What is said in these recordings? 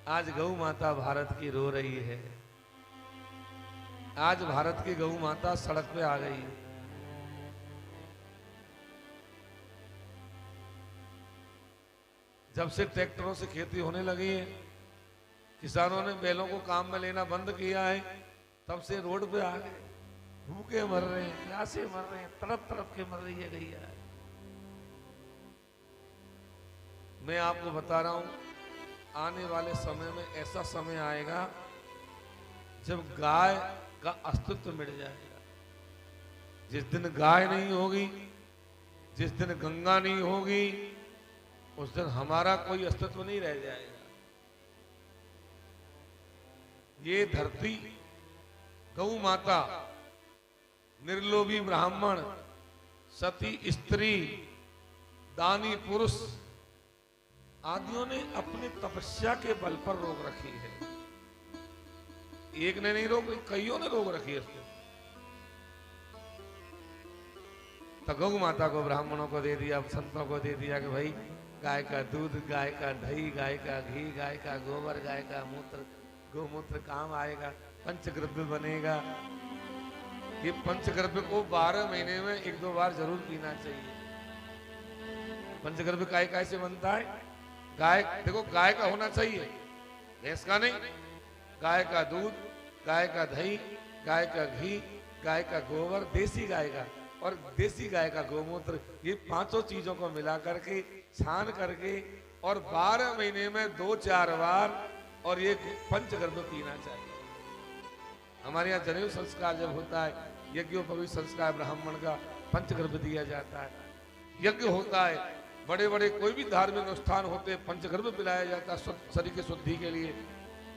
आज गौ माता भारत की रो रही है। आज भारत की गौ माता सड़क पे आ गई है। जब से ट्रैक्टरों से खेती होने लगी है, किसानों ने बैलों को काम में लेना बंद किया है, तब से रोड पे आ गए। भूखे मर रहे हैं, प्यासे मर रहे हैं, तड़प तड़प के मर रही है गैया। मैं आपको बता रहा हूं, आने वाले समय में ऐसा समय आएगा जब गाय का अस्तित्व मिट जाएगा। जिस दिन गाय नहीं होगी, जिस दिन गंगा नहीं होगी, उस दिन हमारा कोई अस्तित्व नहीं रह जाएगा। ये धरती, गौ माता, निर्लोभी ब्राह्मण, सती स्त्री, दानी पुरुष आदियों ने अपनी तपस्या के बल पर रोक रखी है। एक ने नहीं रोक, कईयों ने रोक रखी है इसको। तो गौ माता को ब्राह्मणों को दे दिया, संतों को दे दिया कि भाई गाय का दूध, गाय का दही, गाय का घी, गाय का गोबर, गाय का मूत्र, गोमूत्र काम आएगा, पंचगव्य बनेगा। ये पंचगव्य को 12 महीने में 1-2 बार जरूर पीना चाहिए। पंचगव्य काय से बनता है? गाय, देखो गाय का होना चाहिए, भैंस का नहीं। गाय का दूध, गाय का दही, गाय का घी, गाय का गोबर, देसी गाय का, और देसी गाय का गोमूत्र, ये 5 चीजों को मिला करके छान करके और 12 महीने में 2-4 बार और ये पंचगव्य पीना चाहिए। हमारे यहाँ जनेऊ संस्कार जब होता है, यज्ञोपवीत संस्कार ब्राह्मण का पंचगव्य दिया जाता है। यज्ञ होता है, बड़े बड़े कोई भी धार्मिक अनुष्ठान होते, पंचगव्य पिलाया जाता है शरीर की शुद्धि के लिए।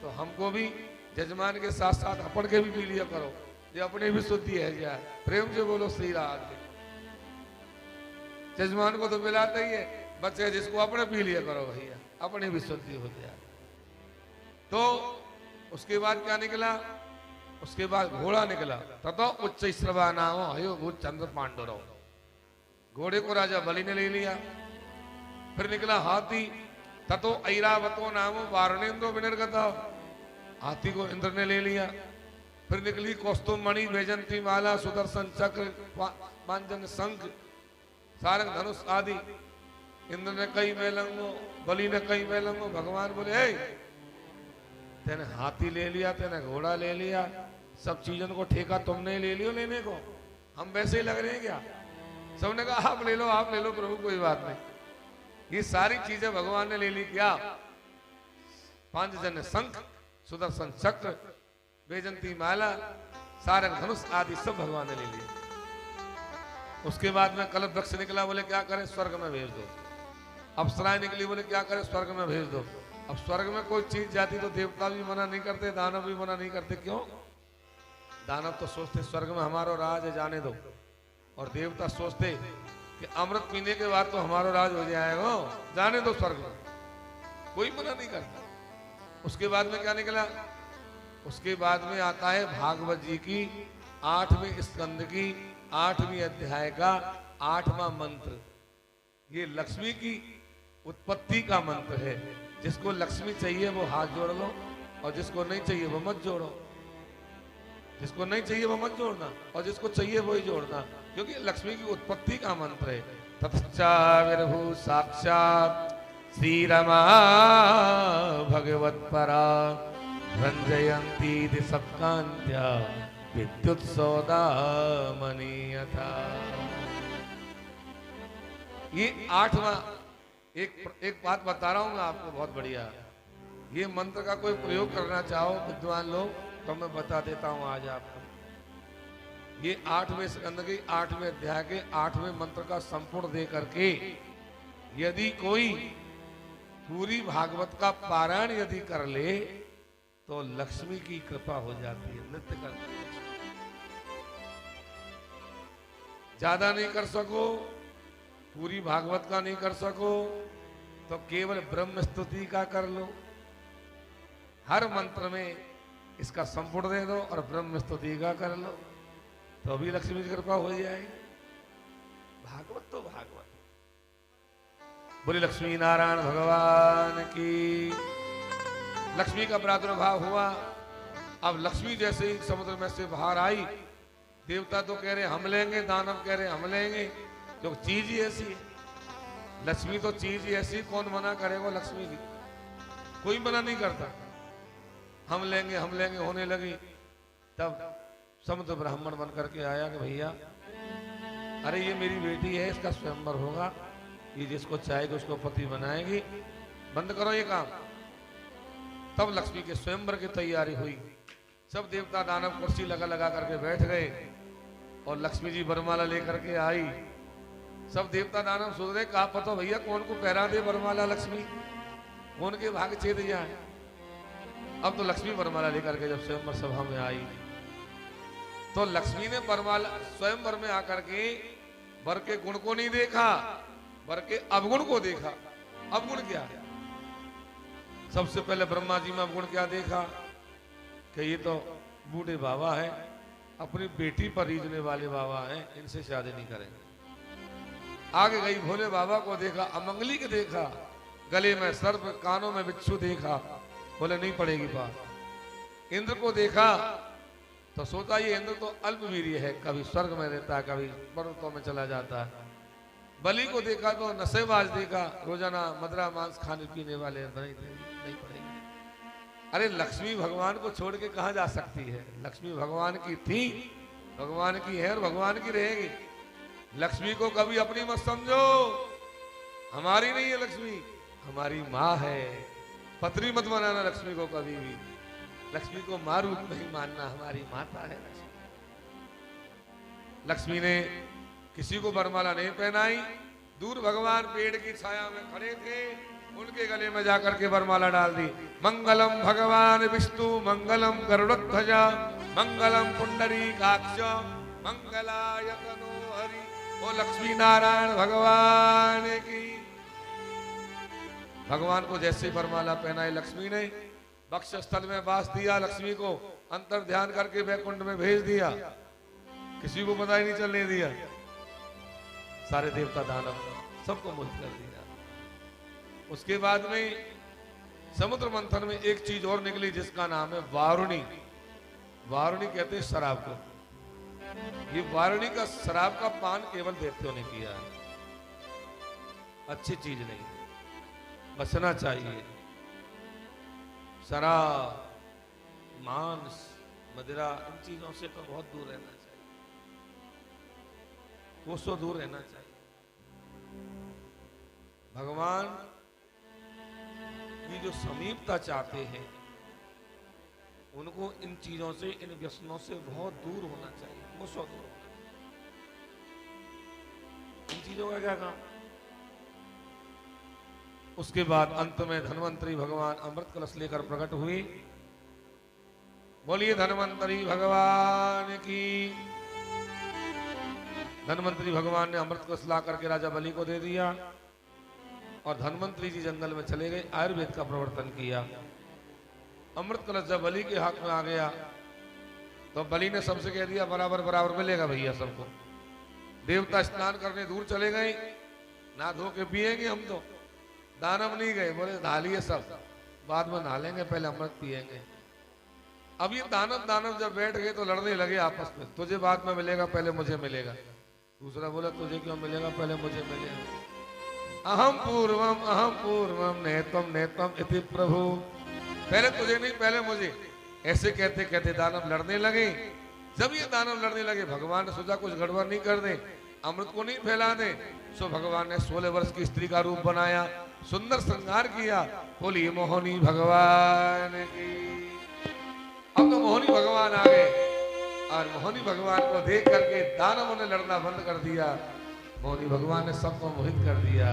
तो हमको भी जजमान के साथ साथ अपन के भी पी लिया करो, ये अपने भी शुद्धि है जाए। प्रेम से बोलो श्री राधे। जजमान को तो पिलाते ही है, बच्चे जिसको अपने पी लिया करो भैया, अपनी भी शुद्धि हो जाए। तो उसके बाद क्या निकला? उसके बाद घोड़ा निकला। ततो उच्च श्रवा नाम हयो भूत चंद्र पांडुरव। घोड़े को राजा बलि ने ले लिया। फिर निकला हाथी। ततो ऐरावतो नाम वारणेन्द्र विनिर्गता। हाथी को इंद्र ने ले लिया। फिर निकली कौस्तुभमणि, वैजंती माला, सुदर्शन चक्र, पांचजन्य शंख, सारंग धनुष आदि। इंद्र ने कई मेलंगो, बलि ने कई मेलंगो। भगवान बोले, तेने हाथी ले लिया, तेने घोड़ा ले लिया, सब चीजों को ठेका तुमने ले लियो लेने को, हम वैसे ही लग रहे हैं क्या? सबने कहा आप ले लो प्रभु, कोई बात नहीं। ये सारी चीजें भगवान ने ले ली। क्या? पांचजन्य शंख, सुदर्शन चक्र, वैजंती माला, सारंग धनुष आदि सब भगवान ने ले लिया। उसके बाद में कल्प वृक्ष निकला। बोले क्या करें? स्वर्ग में भेज दो। अप्सराएं निकली। बोले क्या करें? स्वर्ग में भेज दो। अब स्वर्ग में कोई चीज जाती तो देवता भी मना नहीं करते, दानव भी मना नहीं करते। क्यों? दानव तो सोचते स्वर्ग में हमारा राज है, जाने दो। और देवता सोचते कि अमृत पीने के बाद तो हमारा राज हो जाएगा, जाने दो स्वर्ग में, कोई मना नहीं करता। उसके बाद में क्या निकला? उसके बाद में आता है भागवत जी की 8वें स्कंद की 8वीं अध्याय का 8वां मंत्र। ये लक्ष्मी की उत्पत्ति का मंत्र है। जिसको लक्ष्मी चाहिए वो हाथ जोड़ लो, और जिसको नहीं चाहिए वो मत जोड़ो। जिसको नहीं चाहिए वो मत जोड़ना, और जिसको चाहिए वो ही जोड़ना, क्योंकि लक्ष्मी की उत्पत्ति का मंत्र है। ततश्चाविर्भू साक्षात् श्री रमा भगवत्परा रंजयंती दिशकांत्या विद्युत सौदामणि यथा। ये 8वां एक बात बता रहा हूं मैं आपको, बहुत बढ़िया। ये मंत्र का कोई प्रयोग करना चाहो विद्वान लोग तो मैं बता देता हूं आज आपको। ये 8वें स्कंद के 8वें अध्याय के 8वें मंत्र का संपूर्ण दे करके यदि कोई पूरी भागवत का पारायण यदि कर ले तो लक्ष्मी की कृपा हो जाती है। नृत्य करते ज्यादा नहीं कर सको, पूरी भागवत का नहीं कर सको तो केवल ब्रह्म स्तुति का कर लो। हर मंत्र में इसका संपूर्ण दे दो और ब्रह्म स्तुति का कर लो, तो अभी लक्ष्मी की कृपा हो जाएगी। भागवत तो भागवत। बोले लक्ष्मी नारायण भगवान की, लक्ष्मी का प्रादुर्भाव हुआ। अब लक्ष्मी जैसे ही समुद्र में से बाहर आई, देवता तो कह रहे हम लेंगे, दानव कह रहे हम लेंगे, तो चीज ही ऐसी है। लक्ष्मी तो चीज ही ऐसी, कौन मना करेगा लक्ष्मी की? कोई मना नहीं करता। हम लेंगे होने लगी। तब समुद्र ब्राह्मण बन करके आया कि भैया अरे ये मेरी बेटी है, इसका स्वयंवर होगा, ये जिसको चाहेगी उसको पति बनाएगी, बंद करो ये काम। तब लक्ष्मी के स्वयंवर की तैयारी हुई। सब देवता दानव कुर्सी लगा लगा करके बैठ गए और लक्ष्मी जी वरमाला लेकर के आई। सब देवता दानव सोच रहे कहा पता भैया कौन को पहरा दे वरमाला, लक्ष्मी कौन के भाग छेद जाए। अब तो लक्ष्मी वरमाला लेकर के जब स्वयंवर सभा में आई तो लक्ष्मी ने वरमाला स्वयंवर में आकर के वर के गुण को नहीं देखा, वर के अवगुण को देखा। अवगुण क्या है? सबसे पहले ब्रह्मा जी में अवगुण क्या देखा कि ये तो बूढ़े बाबा है, अपनी बेटी पर रीझने वाले बाबा हैं, इनसे शादी नहीं करेंगे। आगे गई भोले बाबा को देखा, अमंगली के देखा, गले में सर्प, कानों में बिच्छू देखा, बोले नहीं पड़ेगी बात। इंद्र को देखा तो सोचा ये इंद्र तो अल्पवीर्य है, कभी स्वर्ग में रहता है, कभी पर्वतों में चला जाता है। बलि को देखा तो नशेबाज देखा, रोजाना मदरा मांस खाने पीने वाले नहीं पड़ेगी। अरे लक्ष्मी भगवान को छोड़ के कहां जा सकती है? लक्ष्मी भगवान की थी, भगवान की है और भगवान की रहेगी। लक्ष्मी को कभी अपनी मत समझो, हमारी नहीं है लक्ष्मी, हमारी माँ है। पत्नी मत बनाना लक्ष्मी को कभी भी, लक्ष्मी को माँ रूप नहीं मानना, हमारी माता है लक्ष्मी। लक्ष्मी ने किसी को वरमाला नहीं पहनाई। दूर भगवान पेड़ की छाया में खड़े थे, उनके गले में जाकर के वरमाला डाल दी। मंगलम भगवान विष्णु मंगलम गरुड़ध्वजा मंगलम पुंडरीकाक्ष मंगलाय तनो हरि। ओ लक्ष्मी नारायण भगवान की। भगवान को जैसे वरमाला पहनाई लक्ष्मी ने, वक्ष स्थल में वास दिया, लक्ष्मी को अंतर ध्यान करके वैकुंठ में भेज दिया, किसी को पता ही नहीं चलने दिया। सारे देवता दानव सबको मुक्त कर दिया। उसके बाद में समुद्र मंथन में एक चीज और निकली जिसका नाम है वारुणी। वारुणी कहते हैं शराब को। ये वारुणी का शराब का पान केवल देवताओं ने किया है, अच्छी चीज नहीं, बचना चाहिए। शराब, मांस, मदिरा, इन चीजों से तो बहुत दूर रहना चाहिए, कोसों दूर रहना चाहिए। भगवान की जो समीपता चाहते हैं उनको इन चीजों से, इन व्यसनों से बहुत दूर होना चाहिए, कोसों दूर होना चाहिए। इन चीजों का क्या काम? उसके बाद अंत में धन्वंतरी भगवान अमृत कलश लेकर प्रकट हुई। बोलिए धन्वंतरी भगवान की। धन्वंतरी भगवान ने अमृत कलश ला करके राजा बलि को दे दिया और धन्वंतरी जी जंगल में चले गए, आयुर्वेद का प्रवर्तन किया। अमृत कलश जब बलि के हाथ में आ गया तो बलि ने सबसे कह दिया बराबर बराबर मिलेगा भैया सबको। देवता स्नान करने दूर चले गए, ना धो के पिएंगे हम तो। दानव नहीं गए, बोले नहा लिए सब, बाद में नहा लेंगे, पहले अमृत पिएंगे। अब ये दानव जब बैठ गए तो लड़ने लगे आपस में, तुझे बाद में मिलेगा, पहले मुझे मिलेगा। दूसरा बोला तुझे क्यों मिलेगा, पहले मुझे मिलेगा। अहम पूर्वम नेतम नेतम इति प्रभु। पहले तुझे नहीं, पहले मुझे। ऐसे कहते कहते दानव लड़ने लगे। जब ये दानव लड़ने लगे भगवान ने सोचा कुछ गड़बड़ नहीं कर दे, अमृत को नहीं फैला दे। सो भगवान ने 16 वर्ष की स्त्री का रूप बनाया, सुंदर श्रृंगार किया। बोली मोहिनी भगवान की। अब तो मोहिनी भगवान आ गए और मोहिनी भगवान को देख करके दानवों ने लड़ना बंद कर दिया। मोहिनी भगवान ने सबको मोहित कर दिया।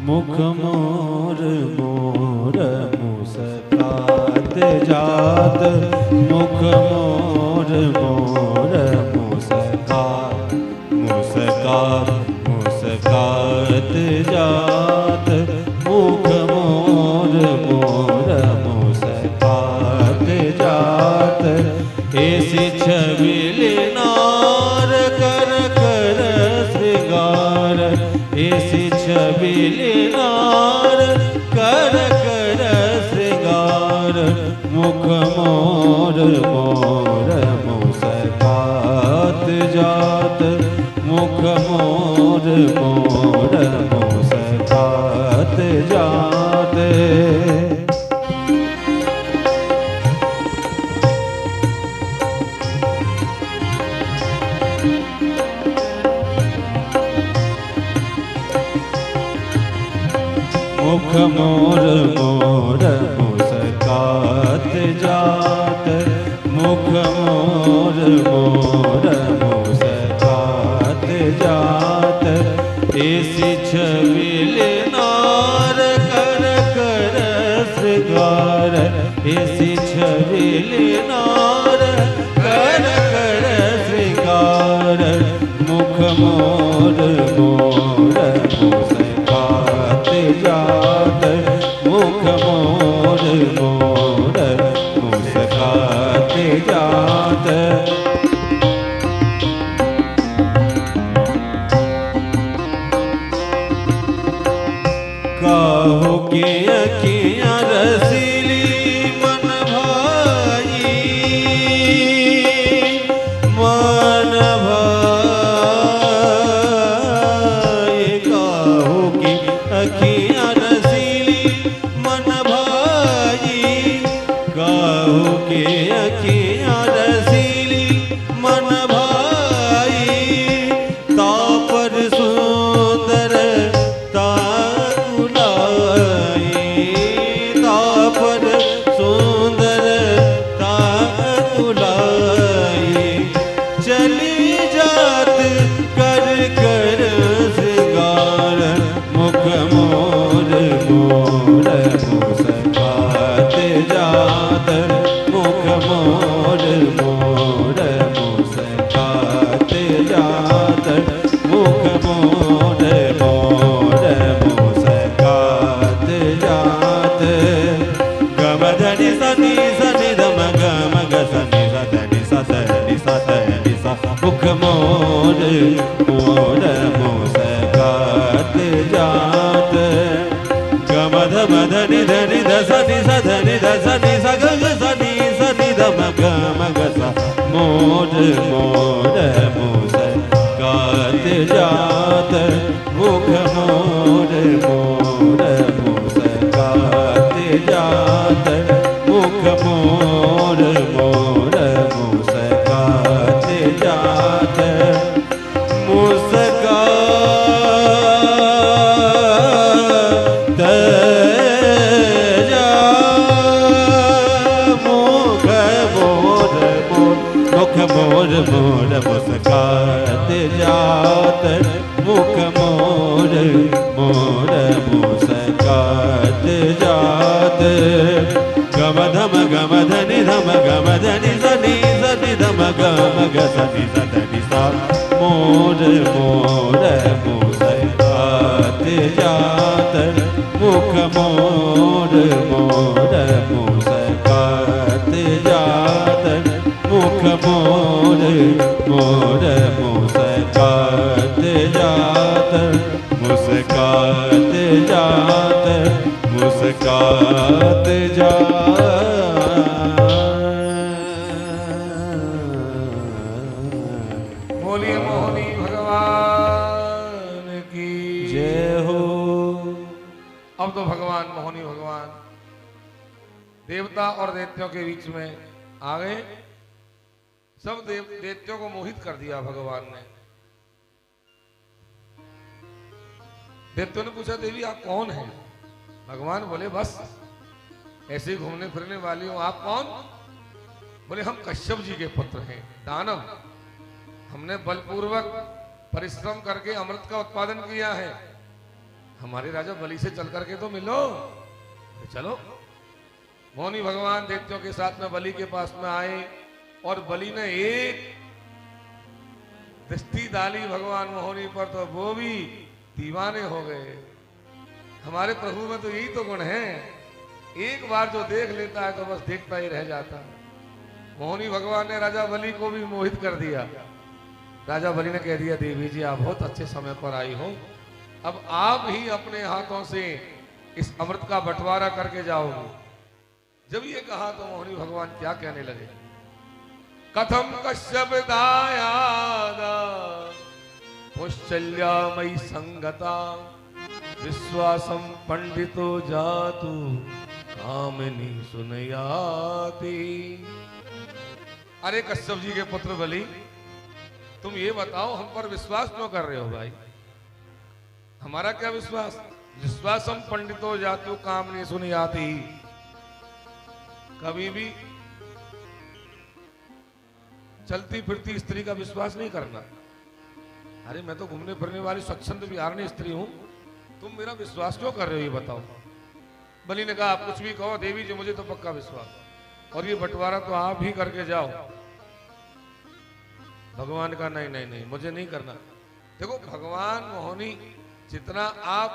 मुख मोर मोर मुस्कात जात, मुख मोर मोर मुस्कात, मुस्कात मुस्कात जात, मुख मोर मोर मुस्कात जात। ऐसी छबिल नार कर कर श्रृंगार, ऐसी छबिल नार कर कर श्रृंगार। जात। मुख मोर मोर मुस्कात जात। मुख मोर मोर मुस्कात जात। ऐसी छबिल नार कर कर श्रृंगार। ऐसी छबिल नार कर कर श्रृंगार। मुख मोर मोर मुस्कात जात। मुख मोर मोर मुस्कात जात। काहो के अखियाँ रसीली मन भाई। मन भाई काहो की अखियाँ रसीली मन भाई। काहो के अखियाँ रसीली मन भाई। तापर सुंदर तापर सुंदर ताकुलाई। चली जात कर कर श्रृंगार। मुख मोर मोर मुस्कात जात। मुख मोर मोर मुस्कात जात। मुख मोर मोर मुस्कात जात। गम धनि सनि सनि धम गम ग सनि सनि सनि सनि सा। मुख मोर मोर मुस्कात जात। गम धम धनि धनि ध सनि स धनि ध सनि स ग ग सनि सनि धम गम ग सा। मोर मोर मुस्कात जात। मुख मोर मोर मुस्कात जात। मुख मोर मोर मुस्कात जात। मुस्कात जा। मुख मोर मोर मुख मोर मोर मुस्कात जात। मुख मोर मोर मुस्कात जात। गम धम गम धनि धम गम धनि सनि सनि धम गम ग सनि सनि सा। मोर मोर मुस्कात जात। मुख मोर मोर मुस्कात जात। मुख मोर मोर मुस्कात जात। मुस्कात जात। मुस्कात जात। बोलिए मोहनी भगवान की जय हो। अब तो भगवान मोहनी भगवान देवता और दैत्यों के बीच में आ गए। सब दैत्यों को मोहित कर दिया भगवान ने। दैत्यों ने पूछा देवी आप कौन हैं? भगवान बोले बस ऐसे ही घूमने फिरने वाली हूं। आप कौन? बोले हम कश्यप जी के पुत्र हैं, दानव। हमने बलपूर्वक परिश्रम करके अमृत का उत्पादन किया है। हमारे राजा बलि से चल करके तो मिलो। तो चलो। मोहनी भगवान दैत्यों के साथ में बलि के पास में आए और बलि ने एक दृष्टि डाली भगवान मोहनी पर तो वो भी दीवाने हो गए। हमारे प्रभु में तो यही तो गुण है, एक बार जो देख लेता है तो बस देखता ही रह जाता है। मोहनी भगवान ने राजा बलि को भी मोहित कर दिया। राजा बलि ने कह दिया देवी जी आप बहुत अच्छे समय पर आई हो। अब आप ही अपने हाथों से इस अमृत का बंटवारा करके जाओगे। जब ये कहा तो मोहनी भगवान क्या कहने लगे? कथम कश्यप दायाद पुष्चल्यामयी संगता विश्वासम पंडितो जातु कामिनी सुनयाति। अरे कश्यप जी के पुत्र बलि, तुम ये बताओ हम पर विश्वास क्यों कर रहे हो भाई? हमारा क्या विश्वास? विश्वासम पंडितो जातु कामिनी सुनयाति। कभी भी चलती फिरती स्त्री का विश्वास नहीं करना। अरे मैं तो घूमने फिरने वाली स्वच्छंद विहारिणी स्त्री हूं, तुम मेरा विश्वास क्यों कर रहे हो ये बताओ। बलि ने कहा आप कुछ भी कहो देवी जी, मुझे तो पक्का विश्वास, और ये बंटवारा तो आप ही करके जाओ। भगवान का नहीं नहीं नहीं, मुझे नहीं करना। देखो भगवान मोहिनी, जितना आप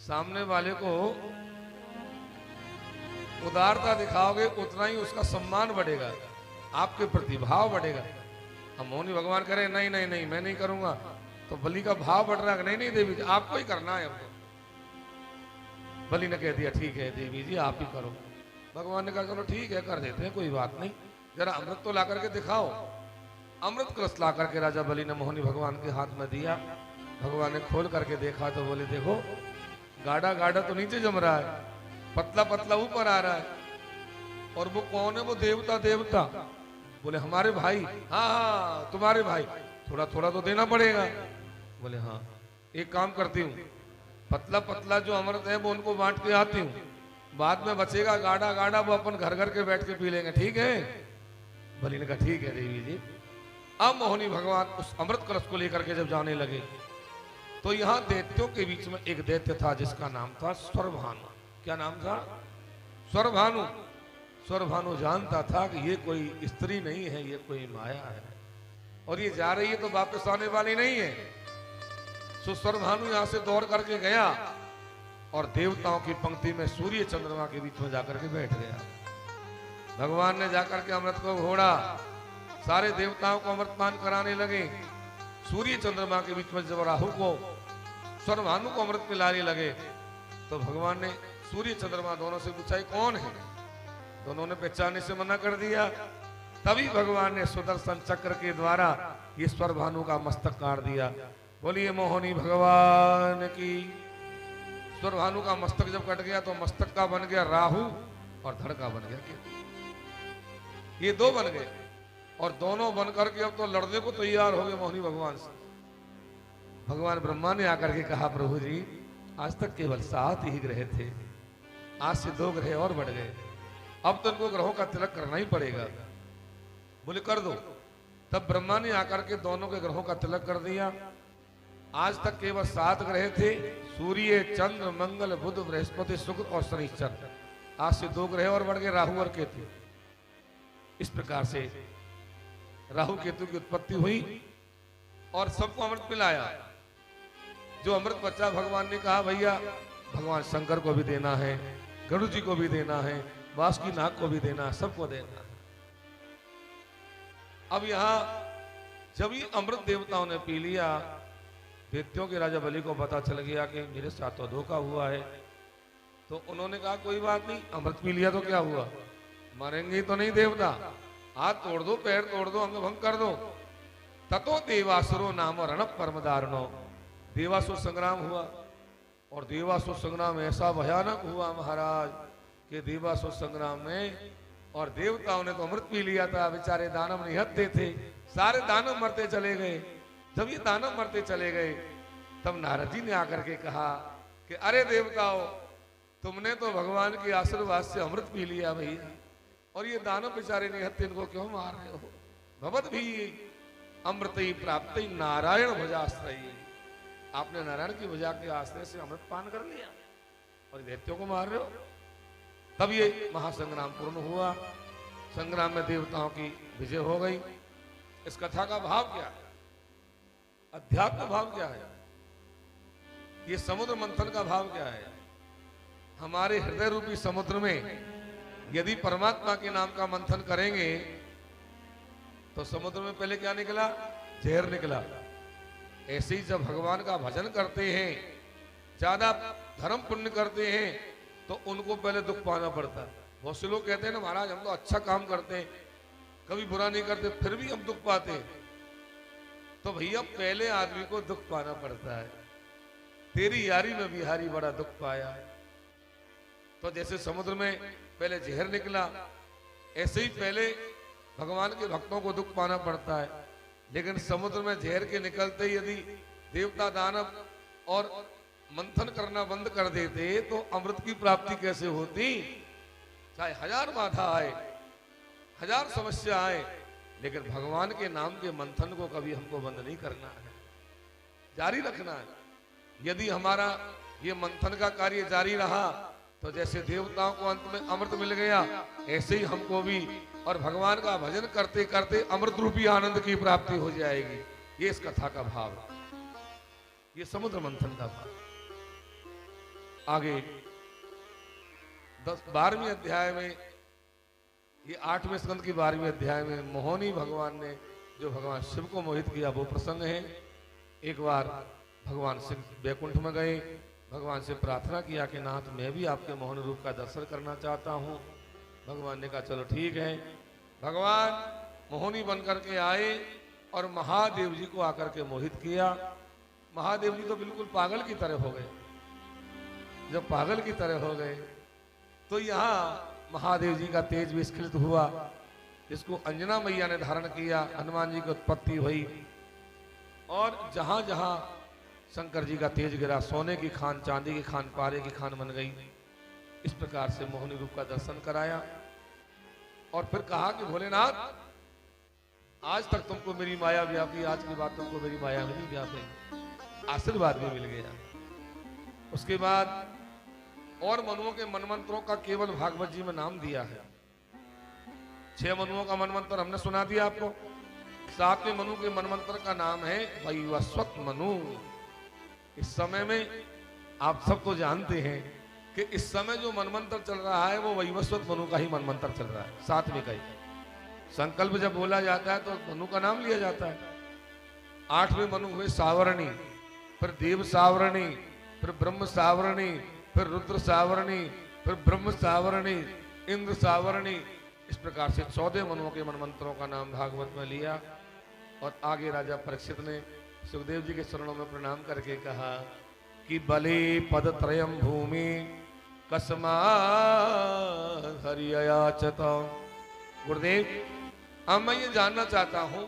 सामने वाले को उदारता दिखाओगे उतना ही उसका सम्मान बढ़ेगा, आपके प्रति भाव बढ़ेगा। अब मोहिनी भगवान करे नहीं नहीं नहीं मैं नहीं करूंगा, तो बलि का भाव बढ़ रहा है, नहीं नहीं देवी जी आपको ही करना है। हमको बलि ने कह दिया ठीक है देवी जी आप ही करो। भगवान ने कहा चलो ठीक है कर देते हैं, कोई बात नहीं, जरा अमृत तो ला करके दिखाओ। अमृत कलश ला करके राजा बलि ने मोहिनी भगवान के हाथ में दिया। भगवान ने खोल करके देखा तो बोले देखो गाढ़ा गाढ़ा तो नीचे जम रहा है, पतला पतला ऊपर आ रहा है, और वो कौन है? वो देवता देवता। बोले हमारे भाई। हाँ हाँ तुम्हारे भाई, थोड़ा थोड़ा तो देना पड़ेगा। बोले हाँ एक काम करती हूँ, पतला पतला जो अमृत है वो उनको बांट के आती हूँ, बाद में बचेगा गाढ़ा गाढ़ा वो अपन घर घर के बैठ के पी लेंगे, ठीक है? बलि ने कहा ठीक है देवी जी। अब मोहिनी भगवान उस अमृत कलश को लेकर के जब जाने लगे तो यहाँ दैत्यों के बीच में एक दैत्य था जिसका नाम था स्वरभानु। क्या नाम था? स्वरभानु। स्वरभानु जानता था कि ये कोई स्त्री नहीं है, ये कोई माया है, और ये जा रही है तो वापस आने वाली नहीं है। सो स्वरभानु यहाँ से दौड़ करके गया और देवताओं की पंक्ति में सूर्य चंद्रमा के बीच में जाकर के बैठ गया। भगवान ने जाकर के अमृत को घोड़ा, सारे देवताओं को अमृतपान कराने लगे। सूर्य चंद्रमा के बीच में जब राहु को स्वरभानु को अमृत पिलाने लगे तो भगवान ने सूर्य चंद्रमा दोनों से पूछा कौन है? दोनों ने पहचानने से मना कर दिया। तभी भगवान ने सुदर्शन चक्र के द्वारा ये स्वरभानु का मस्तक काट दिया। बोलिए मोहिनी भगवान की। स्वरभानु का मस्तक जब कट गया तो मस्तक का बन गया राहु और धड़ का बन गया केतु। ये दो बन गए और दोनों बन करके अब तो लड़ने को तैयार हो गए मोहिनी भगवान से। भगवान ब्रह्मा ने आकर के कहा प्रभु जी आज तक केवल 7 ही ग्रह थे, आज से 2 ग्रह और बढ़ गए, अब तो इनको ग्रहों का तिलक करना ही पड़ेगा। बोले कर दो। तब ब्रह्मा ने आकर के दोनों के ग्रहों का तिलक कर दिया। आज तक केवल 7 ग्रह थे, सूर्य चंद्र मंगल बुध बृहस्पति शुक्र और शनिश्चर। आज से 2 ग्रह और बढ़ गए, राहु और केतु। इस प्रकार से राहु केतु की उत्पत्ति हुई और सबको अमृत पिलाया। जो अमृत बचा भगवान ने कहा भैया भगवान शंकर को भी देना है, गरुड़ जी को भी देना है, वासुकी नाग को भी देना है, सबको देना है। अब यहां जब ये अमृत देवताओं ने पी लिया, दैत्यों के राजा बलि को पता चल गया कि मेरे साथ तो धोखा हुआ है, तो उन्होंने कहा कोई बात नहीं, अमृत पी लिया तो क्या हुआ, मरेंगे तो नहीं देवता, हाथ तोड़ दो, पैर तोड़ दो, अंग भंग कर दो। ततो देवासुरो नाम रण परम दारुणो। देवासुर संग्राम हुआ और देवासुर संग्राम ऐसा भयानक हुआ महाराज कि देवासुर संग्राम में और देवताओं ने तो अमृत पी लिया था, बेचारे दानव निहत्ते थे, सारे दानव मरते चले गए। जब ये दानव मरते चले गए तब नारद जी ने आकर के कहा कि अरे देवताओं तुमने तो भगवान के आशीर्वाद से अमृत पी लिया भैया, और ये दानव बेचारे निहत्ते इनको क्यों मार रहे हो? भगवत भी अमृत प्राप्त नारायण भुजाश्रय। आपने नारायण की भुजा के आश्रय से अमृत पान कर लिया और दैत्यों को मार रहे हो। तब ये महासंग्राम पूर्ण हुआ। संग्राम में देवताओं की विजय हो गई। इस कथा का भाव क्या है? अध्यात्म भाव क्या है? ये समुद्र मंथन का भाव क्या है? हमारे हृदय रूपी समुद्र में यदि परमात्मा के नाम का मंथन करेंगे तो समुद्र में पहले क्या निकला? जहर निकला। ऐसे ही जब भगवान का भजन करते हैं, ज्यादा धर्म पुण्य करते हैं, तो उनको पहले दुख पाना पड़ता है। बहुत से लोग कहते हैं ना महाराज हम तो अच्छा काम करते हैं, कभी बुरा नहीं करते, फिर भी हम दुख पाते हैं। तो भैया पहले आदमी को दुख पाना पड़ता है। तेरी यारी में बिहारी बड़ा दुख पाया। तो जैसे समुद्र में पहले जहर निकला, ऐसे ही पहले भगवान के भक्तों को दुख पाना पड़ता है। लेकिन समुद्र में जहर के निकलते ही यदि देवता दानव और मंथन करना बंद कर देते तो अमृत की प्राप्ति कैसे होती। चाहे हजार बाधा आए, हजार समस्या आए, लेकिन भगवान के नाम के मंथन को कभी हमको बंद नहीं करना है, जारी रखना है। यदि हमारा ये मंथन का कार्य जारी रहा तो जैसे देवताओं को अंत में अमृत मिल गया, ऐसे ही हमको भी और भगवान का भजन करते करते अमृत रूपी आनंद की प्राप्ति हो जाएगी। ये इस कथा का भाव है, ये समुद्र मंथन का भाव। आगे 12वें अध्याय में, ये 8वें स्कंद की 12वें अध्याय में मोहनी भगवान ने जो भगवान शिव को मोहित किया वो प्रसंग है। एक बार भगवान शिव वैकुंठ में गए, भगवान से प्रार्थना किया कि नाथ मैं भी आपके मोहन रूप का दर्शन करना चाहता हूँ। भगवान ने कहा चलो ठीक है। भगवान मोहनी बन करके आए और महादेव जी को आकर के मोहित किया। महादेव जी तो बिल्कुल पागल की तरह हो गए। जब पागल की तरह हो गए तो यहाँ महादेव जी का तेज विस्खलित हुआ, जिसको अंजना मैया ने धारण किया, हनुमान जी की उत्पत्ति हुई और जहां जहां शंकर जी का तेज गिरा, सोने की खान, चांदी की खान, पारे की खान बन गई। इस प्रकार से मोहनी रूप का दर्शन कराया और फिर कहा कि भोलेनाथ आज तक तुमको मेरी माया व्यापी, आज की बात तुमको मेरी माया नहीं व्यापी। आशीर्वाद भी मिल गया। उसके बाद और मनुओं के मनमंत्रों का केवल भागवत जी में नाम दिया है। 6 मनुओं का मनमंत्र हमने सुना दिया आपको। 7वें मनु के मनमंत्र का नाम है वैवस्वत मनु। इस समय में आप सब तो जानते हैं कि इस समय जो मनमंत्र चल रहा है वो वैवस्वत मनु का ही मनमंत्र चल रहा है। 7वें का ही संकल्प जब बोला जाता है तो मनु का नाम लिया जाता है। 8वें मनु हुए सावरणी, फिर देव सावरणी, फिर ब्रह्म सावरणी, फिर रुद्र सावरणी, फिर ब्रह्म सावरणी, इंद्र सावरणी। इस प्रकार से 14 मनुओं के मनमंत्रों का नाम भागवत में लिया। और आगे राजा परीक्षित ने सुखदेव जी के चरणों में प्रणाम करके कहा कि बले पद त्रयम भूमि कस्मा हरियाचत। गुरुदेव, अब मैं ये जानना चाहता हूं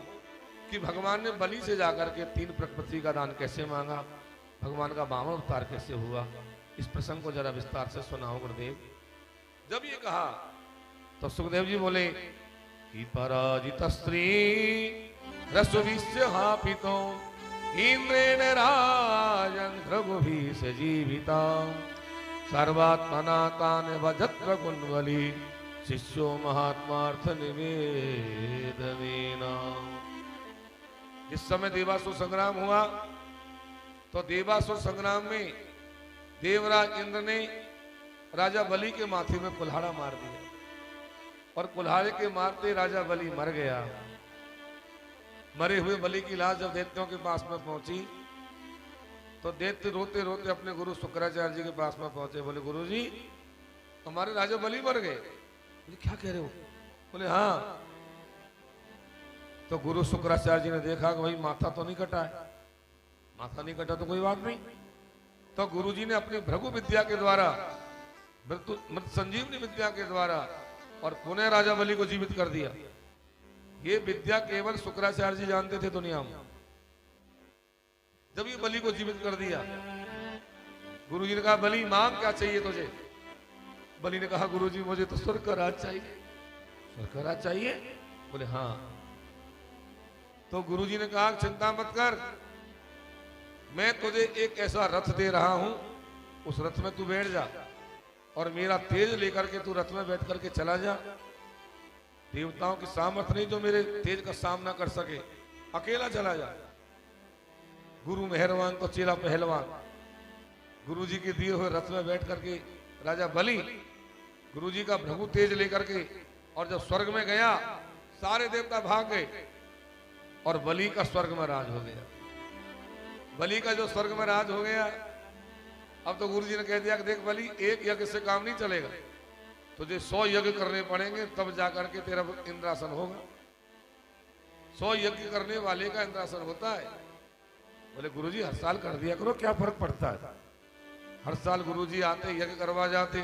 कि भगवान ने बलि से जाकर के 3 प्रकृति का दान कैसे मांगा, भगवान का वामन अवतार कैसे हुआ। इस प्रसंग को जरा विस्तार से सुनाओ गुरुदेव। जब ये कहा तो सुखदेव जी बोले कि पराजित स्त्री रसुविश्य हापितो इंद्रेण राजन भृगुभि से जीविता सर्वात्मना तान भजत कुंडली शिष्यो महात्मार्थ निवेदनेना। जिस समय देवासुर संग्राम हुआ तो देवासुर संग्राम में देवराज इंद्र ने राजा बलि के माथे में कुल्हाड़ा मार दिया और कुल्हाड़े के मारते राजा बलि मर गया। मरे हुए बलि की लाश जब दैत्यों के पास में पहुंची तो दैत्य रोते रोते अपने गुरु शुक्राचार्य जी के पास में पहुंचे। बोले गुरु जी हमारे राजा बलि मर गए। बोले क्या कह रहे हो? बोले हाँ। तो गुरु शुक्राचार्य जी ने देखा कि भाई माथा तो नहीं कटा है। माथा नहीं कटा तो कोई बात नहीं। तो गुरु जी ने अपनी भृगु विद्या के द्वारा, मृत संजीवनी विद्या के द्वारा और पुनः राजा बलि को जीवित कर दिया। ये विद्या केवल शुक्राचार्य जी जानते थे दुनिया में। जब ये बलि को जीवित कर दिया, गुरु जी ने कहा बलि मांग क्या चाहिए तुझे? बलि ने कहा गुरु जी मुझे तो स्वर्ग का राज चाहिए। स्वर्ग का राज चाहिए? बोले हाँ। तो गुरु जी ने कहा चिंता मत कर, मैं तुझे एक ऐसा रथ दे रहा हूं, उस रथ में तू बैठ जा और मेरा तेज लेकर के तू रथ में बैठ करके चला जा। देवताओं की सामर्थ्य नहीं जो मेरे तेज का सामना कर सके, अकेला चला जा। गुरु मेहरबान तो चेला पहलवान। गुरु जी के दिए हुए रथ में बैठ करके राजा बलि गुरु जी का भृगु तेज लेकर के, और जब स्वर्ग में गया सारे देवता भाग गए और बलि का स्वर्ग में राज हो गया। बलि का जो स्वर्ग में राज हो गया, अब तो गुरु जी ने कह दिया कि देख बलि एक यज्ञ से काम नहीं चलेगा, तुझे 100 यज्ञ करने पड़ेंगे तब जाकर के तेरा इंद्रासन होगा। 100 यज्ञ करने वाले का इंद्रासन होता है। बोले गुरुजी हर साल कर दिया करो, क्या फर्क पड़ता है। हर साल गुरुजी आते यज्ञ करवा जाते।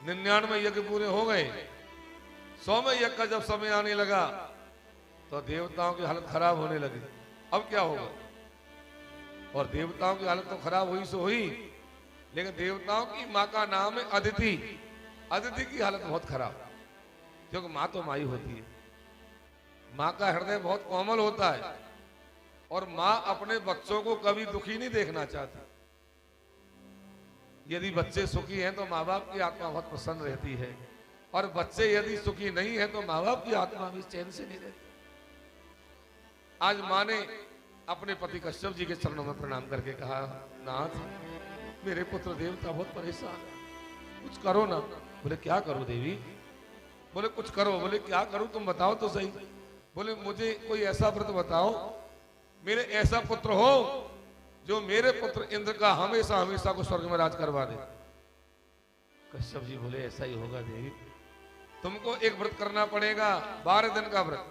99 यज्ञ पूरे हो गए। 100वें यज्ञ का जब समय आने लगा तो देवताओं की हालत खराब होने लगी। अब क्या होगा। और देवताओं की हालत तो खराब हुई सो हुई, लेकिन देवताओं की माँ का नाम है अदिति। अदिति की हालत बहुत खराब, क्योंकि माँ तो माँ ही होती है। माँ का हृदय बहुत कोमल होता है और माँ अपने बच्चों को कभी दुखी नहीं देखना चाहती। यदि बच्चे सुखी हैं तो माँ बाप की आत्मा बहुत प्रसन्न रहती है, और बच्चे यदि सुखी नहीं है तो माँ बाप की आत्मा भी चैन से नहीं रहती। आज माँ ने अपने पति कश्यप जी के चरणों में प्रणाम करके कहा, नाथ मेरे पुत्र देवता बहुत परेशान है, कुछ करो ना। बोले क्या करूं देवी। बोले कुछ करो। बोले क्या करूं, तुम बताओ तो सही। बोले मुझे कोई ऐसा व्रत बताओ, मेरे ऐसा पुत्र हो जो मेरे पुत्र इंद्र का हमेशा हमेशा को स्वर्ग में राज करवा दे। कश्यप जी बोले ऐसा ही होगा देवी, तुमको एक व्रत करना पड़ेगा, 12 दिन का व्रत।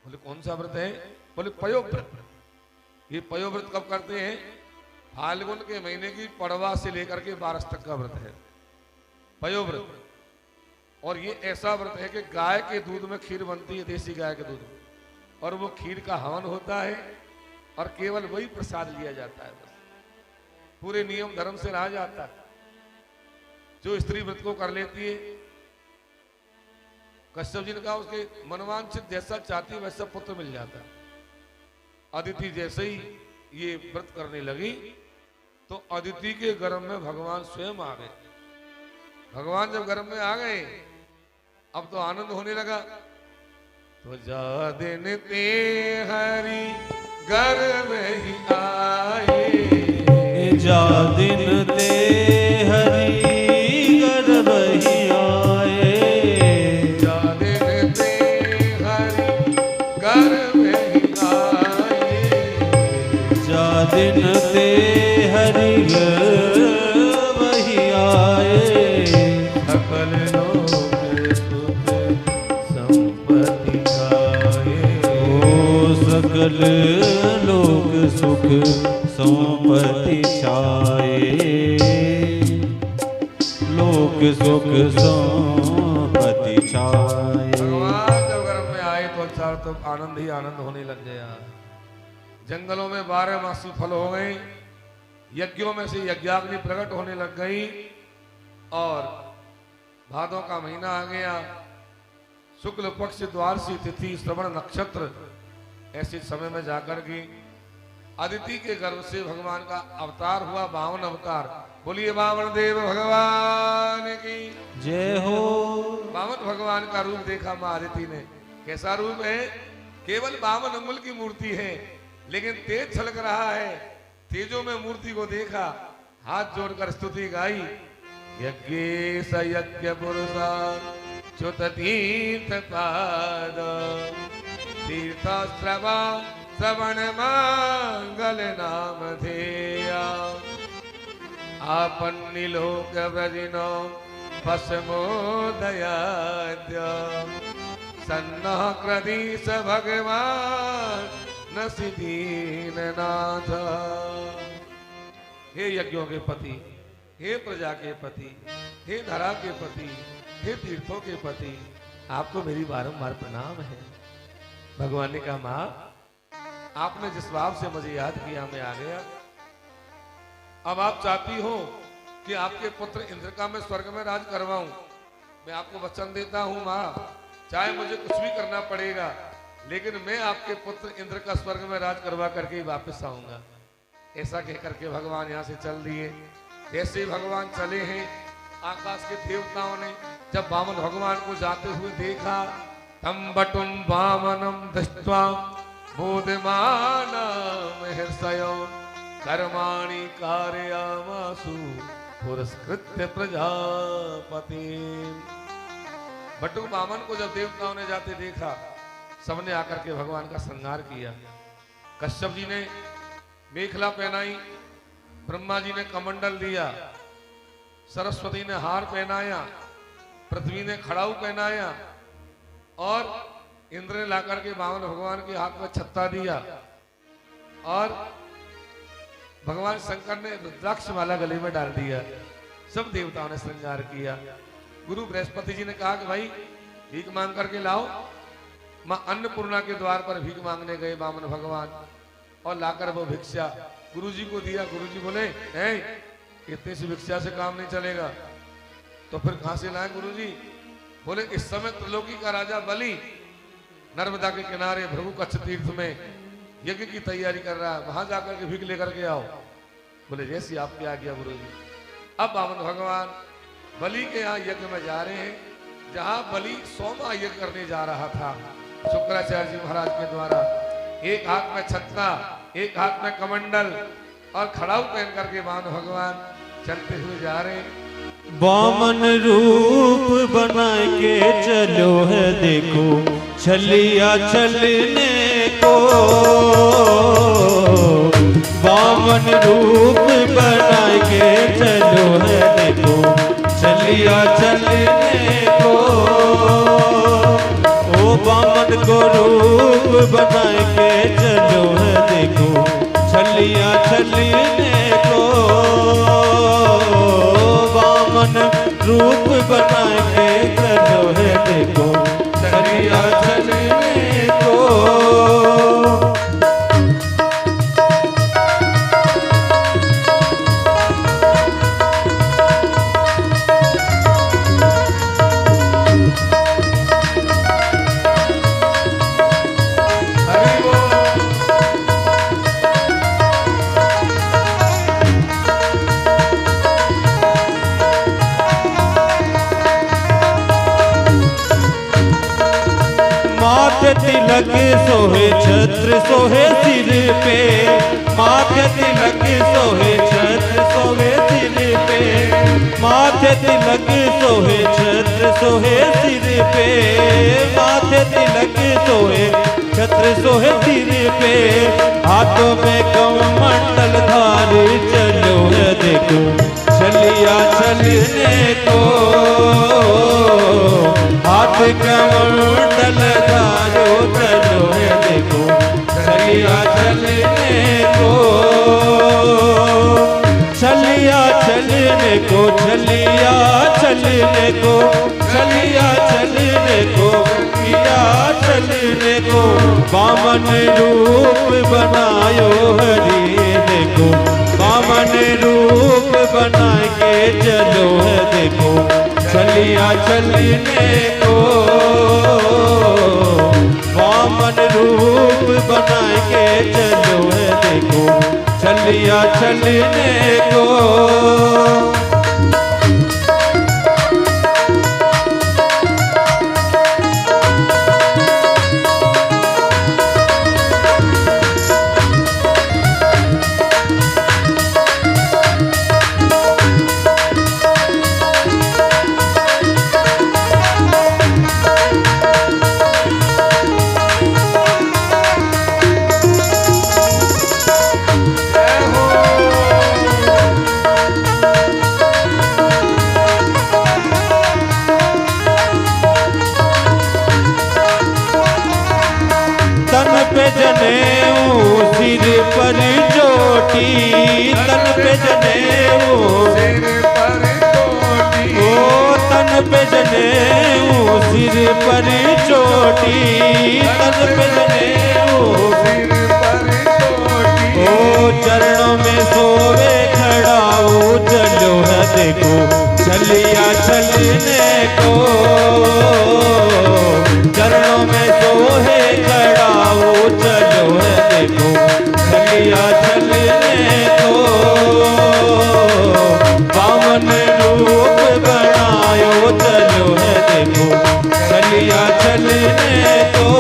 बोले कौन सा व्रत है। बोले पयोव्रत। ये पयोव्रत कब करते हैं। फाल्गुन के महीने की पड़वा से लेकर के 12 तक का व्रत है पयोव्रत। और ये ऐसा व्रत है कि गाय के दूध में खीर बनती है, देसी गाय के दूध में, और वो खीर का हवन होता है और केवल वही प्रसाद लिया जाता है। बस पूरे नियम धर्म से रहा जाता है। जो स्त्री व्रत को कर लेती है, कश्यप जी ने कहा उसके मनवांछित जैसा चाहती वैसा पुत्र मिल जाता है। अदिति जैसे ही ये व्रत करने लगी तो अदिति के गर्भ में भगवान स्वयं आ गए। भगवान जब गर्भ में आ गए अब तो आनंद होने लगा। तो जा दिन ते हरि गर्भ ही आए, जा दिन ते हरि गर्भ ही आए, जा दिन ते हरि गर्भ ही आए, जा दिन ते हरि गर्भ ही आए। सकल लोक सुख संपत्ति छाए, ओ सकल लोक सुख संपत्ति छाए, लोक सुख संपत्ति छाए। भगवान जब गर्भ में आए तो चार तो आनंद ही आनंद होने लग गया। जंगलों में 12 मासी फल हो गए, यज्ञों में से यज्ञाग्नि प्रकट होने लग गई, और भादों का महीना आ गया। शुक्ल पक्ष द्वादशी तिथि श्रवण नक्षत्र ऐसे समय में जाकर के अदिति के गर्भ से भगवान का अवतार हुआ, 52 अवतार। बोलिए बावन देव भगवान की जय हो। 52 भगवान का रूप देखा मां अदिति ने। कैसा रूप है। केवल 52 अंगुल की मूर्ति है, लेकिन तेज छलक रहा है। तेजों में मूर्ति को देखा, हाथ जोड़कर स्तुति गाई। यज्ञेश यज्ञ पुरुषा च्युत तीर्थ पाद, तीर्थ श्रवा श्रवण मंगल नाम धेया, आपन्नि लोक व्रजिनो भस्मोदयाद्य, सन्नः क्रदीश भगवान न सिदीन नाथ। हे यज्ञों के पति, हे प्रजा के पति, हे धरा के पति, हे तीर्थों के पति, आपको मेरी बारंबार प्रणाम है। भगवान ने कहा मां, आपने जिस भाव से मुझे याद किया मैं आ गया। अब आप चाहती हो कि आपके पुत्र इंद्र का मैं स्वर्ग में राज करवाऊं। मैं आपको वचन देता हूं मां, चाहे मुझे कुछ भी करना पड़ेगा, लेकिन मैं आपके पुत्र इंद्र का स्वर्ग में राज करवा करके ही वापस आऊंगा। ऐसा कहकर के भगवान यहाँ से चल दिए। जैसे ही भगवान चले हैं, आकाश के देवताओं ने जब 52 भगवान को जाते हुए देखा, तम बटुम वामनम दृष्ट्वा बोधमानम हर्षयो कर्माणि कारयामासु पुरस्कृत्य प्रजापति। बटु वामन को जब देवताओं ने जाते देखा, सबने आकर के भगवान का संहार किया। कश्यप जी ने मेखला पहनाई, ब्रह्मा जी ने कमंडल दिया, सरस्वती ने हार पहनाया, पृथ्वी ने खड़ाऊ पहनाया, और इंद्र ने लाकर के 52 भगवान के हाथ में छत्ता दिया। और भगवान शंकर ने रुद्राक्ष माला गले में डाल दिया। सब देवताओं ने श्रृंगार किया। गुरु बृहस्पति जी ने कहा कि भाई भीख मांग करके लाओ। मां अन्नपूर्णा के द्वार पर भीख मांगने गए वामन भगवान और लाकर वो भिक्षा गुरु जी को दिया। गुरु जी बोले इतनी सी भिक्षा से काम नहीं चलेगा, तो फिर कहां से लाए गुरु जी? बोले इस समय त्रिलोकी का राजा बलि नर्मदा के किनारे भृगु कच्छ तीर्थ में यज्ञ की तैयारी कर रहा है, वहां जाकर के भीख लेकर के आओ। बोले जैसी आपकी आज्ञा गुरु जी। अब वामन भगवान बलि के यहाँ यज्ञ में जा रहे हैं, जहां बलि 100वां यज्ञ करने जा रहा था शुक्राचार्य जी महाराज के द्वारा। एक हाथ में छत्ता, एक हाथ में कमंडल और खड़ाऊ पहन करके वामन भगवान चलते हुए जा रहे हैं। वामन रूप बना के चलो है देखो छलिया चलने को। वामन रूप बना के चलो है देखो छलिया चलने को। ओ वामन को रूप बना के चलो है देखो छलिया चलने को। वामन रूप बना के चलो है देखो छलिया चलने को। तिलक सोहे छत्र सोहे सिर पे, माथे तिलक सोहे छत्र सोहे सिर पे। माथे तिलक सोहे छत्र सोहे सिर पे, माथे तिलक सोहे छत्र सोहे सिर पे। हाथों में कमंडल धारे चलो है देखो छलिया चलने को। हाथ कमंडल धारो चलो है देखो छलिया चलने को। छलिया चलने को, छलिया चलने को, छलिया चलने को, छलिया चलने को। वामन रूप बनायो हरि देखो, वामन रूप बना के चलो है देखो छलिया चलने को। वामन रूप बना के चलो है देखो छलिया चलने को। सिर पर चोटी, तन पे जनेऊ सिर पर चोटी। ओ तन पे जनेऊ सिर पर चोटी, तन पे जनेऊ सिर पर चोटी। ओ चरणों में सोवे खड़ाऊ चलो है देखो छलिया चलने को। चरणों में सोहे खड़ाऊ चलो है देखो छलिया चलने को। वामन रूप बनायो चलो है देखो छलिया चलने को।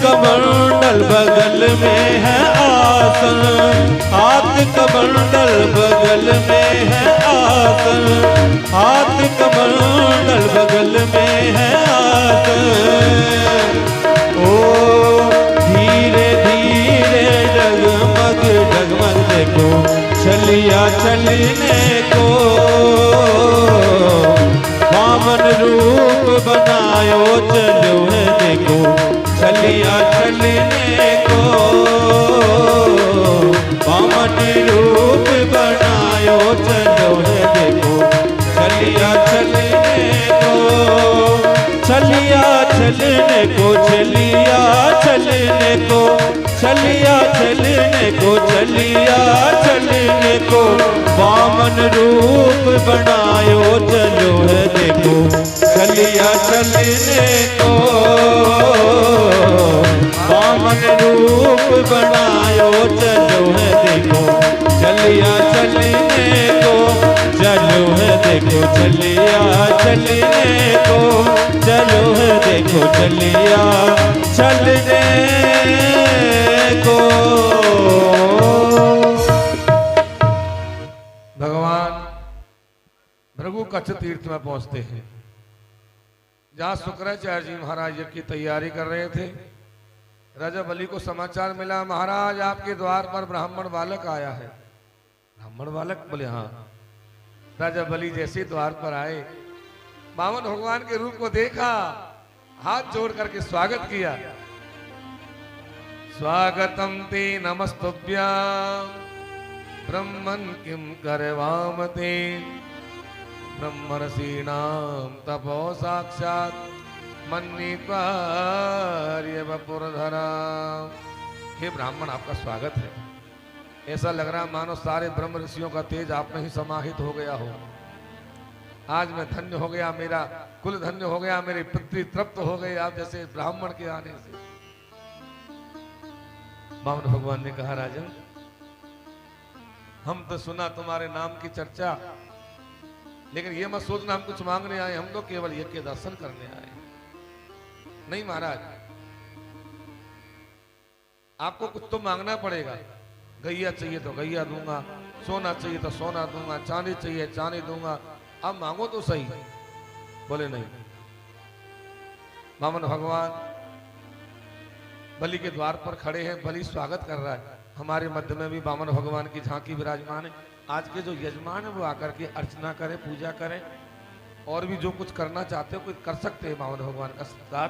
कमंडल बगल में है आसन, हाथ कमंडल बगल में है आसन, हाथ कमंडल बगल में है आसन। ओ धीरे धीरे डगमग डगमग देखो छलिया चलने को, वामन रूप बनायो चलो है देखो छलिया चलने को, वामन रूप बनायो चलो है देखो छलिया चलने को, छलिया चलने को, छलिया चलने को, छलिया चलने को, छलिया चलने को, वामन रूप बनायो चलो है देखो छलिया चलने को, वामन रूप बनायो चलो है देखो छलिया चलने को, चलो है देखो छलिया चलने को, चलो है देखो छलिया चलने को। भगवान भृगु कच्छ तीर्थ में पहुंचते हैं, जहां शुक्राचार्य जी महाराज यज्ञ की तैयारी कर रहे थे। राजा बलि को समाचार मिला, महाराज आपके द्वार पर ब्राह्मण बालक आया है। ब्राह्मण बालक? बोले हाँ। राजा बलि जैसे द्वार पर आए, वामन भगवान के रूप को देखा, हाथ जोड़ करके स्वागत किया। स्वागतम ते नमस्तुभ्यां ब्रह्मन् किं करवाम ते, ब्रह्मर्षीणां तपो साक्षात् मन्नीत्वा वपुरधरा। हे ब्राह्मण, आपका स्वागत है। ऐसा लग रहा मानो सारे ब्रह्म ऋषियों का तेज आप में ही समाहित हो गया हो। आज मैं धन्य हो गया, मेरा कुल धन्य हो गया, मेरे पितृ तृप्त हो गए आप जैसे ब्राह्मण के आने से। वामन भगवान ने कहा, राजन हम तो सुना तुम्हारे नाम की चर्चा, लेकिन ये मत सोचना हम कुछ मांगने आए, हम तो केवल यज्ञ के दर्शन करने आए। नहीं महाराज, आपको कुछ तो मांगना पड़ेगा। गैया चाहिए तो गैया दूंगा, सोना चाहिए तो सोना दूंगा, चांदी चाहिए चांदी दूंगा, अब मांगो तो सही। बोले नहीं। वामन भगवान बलि के द्वार पर खड़े हैं, बलि स्वागत कर रहा है। हमारे मध्य में भी वामन भगवान की झांकी विराजमान है। आज के जो यजमान है वो आकर के अर्चना करें, पूजा करें, और भी जो कुछ करना चाहते हो कुछ कर सकते हैं वामन भगवान का सत्कार।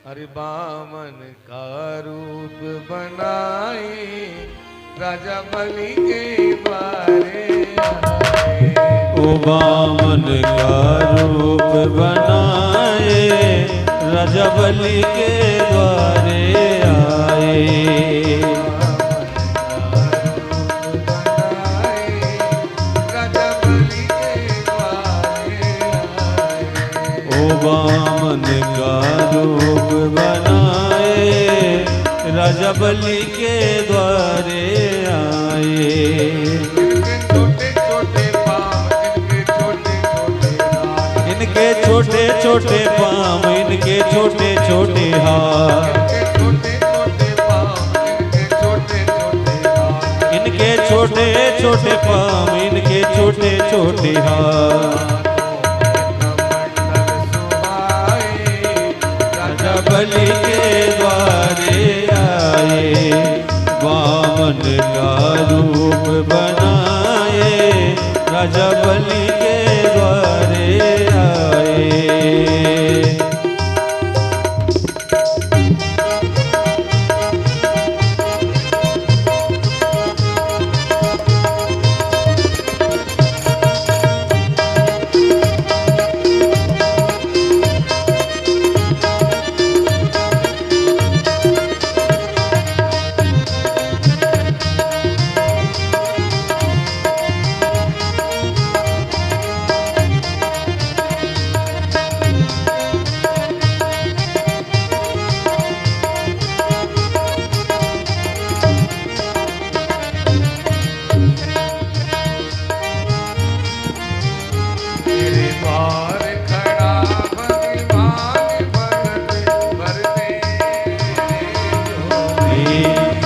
अरे वामन का रूप बनाए राजा बलि के द्वारे आए, ओ वामन का रूप बनाए राजा बलि के द्वारे आए, वामन का रूप बनाए राजा बलि के द्वारे आए। इनके छोटे छोटे पाँव, इनके छोटे छोटे हाथ, इनके छोटे छोटे पाँव, इनके छोटे छोटे हाथ, बलि के द्वारे आए, वामन का रूप बनाए राजा बलि के द्वारे आए।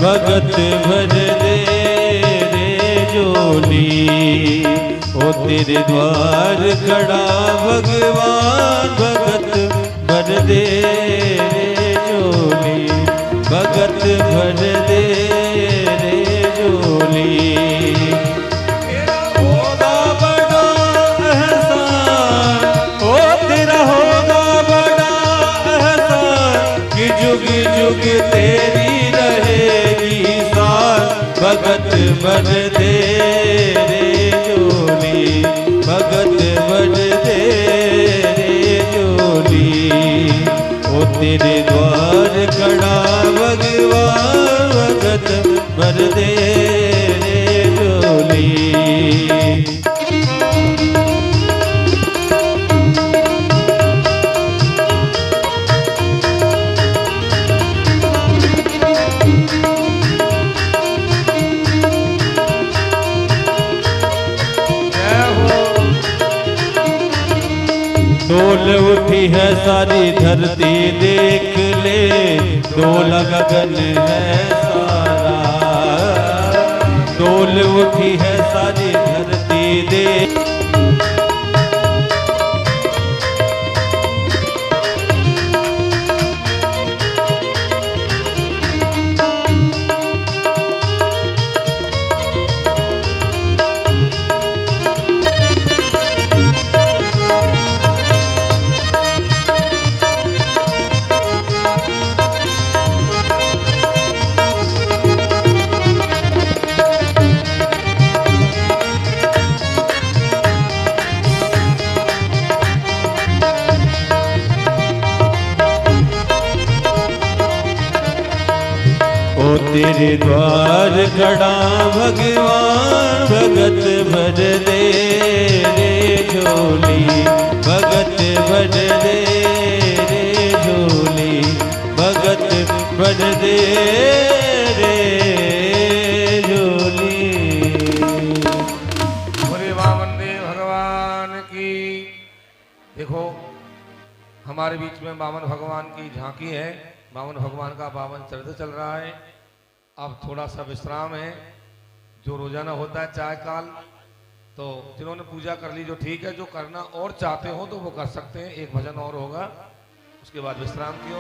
भगत भर दे रे झोली। ओ तेरे द्वार खड़ा भगवान भगत भर दे रे झोली। भगत भर दे रे झोली। तेरा होगा बड़ा एहसान, ओ तेरा होगा बड़ा एहसान कि जुग जुग तेरी रहेगी साथ। भगत भर दे रे झोली। भगत भर दे रे झोली। ओ तेरे द्वार खड़ा भगवान भगत भर दे रे झोली। डोल उठी है सारी धरती देख ले। डोल गगन है सारा। डोल उठी है सारी धरती देख। ओ तेरे द्वार खड़ा भगवान भगत भर दे रे झोली। भगत भर दे रे झोली। भगत भर दे रे झोली। बोले वामन देव भगवान की। देखो हमारे बीच में वामन भगवान की झांकी है। वामन भगवान का पावन चरित्र चल रहा है। अब थोड़ा सा विश्राम है जो रोजाना होता है चाय काल। तो जिन्होंने पूजा कर ली जो ठीक है, जो करना और चाहते हो तो वो कर सकते हैं। एक भजन और होगा, उसके बाद विश्राम की ओर।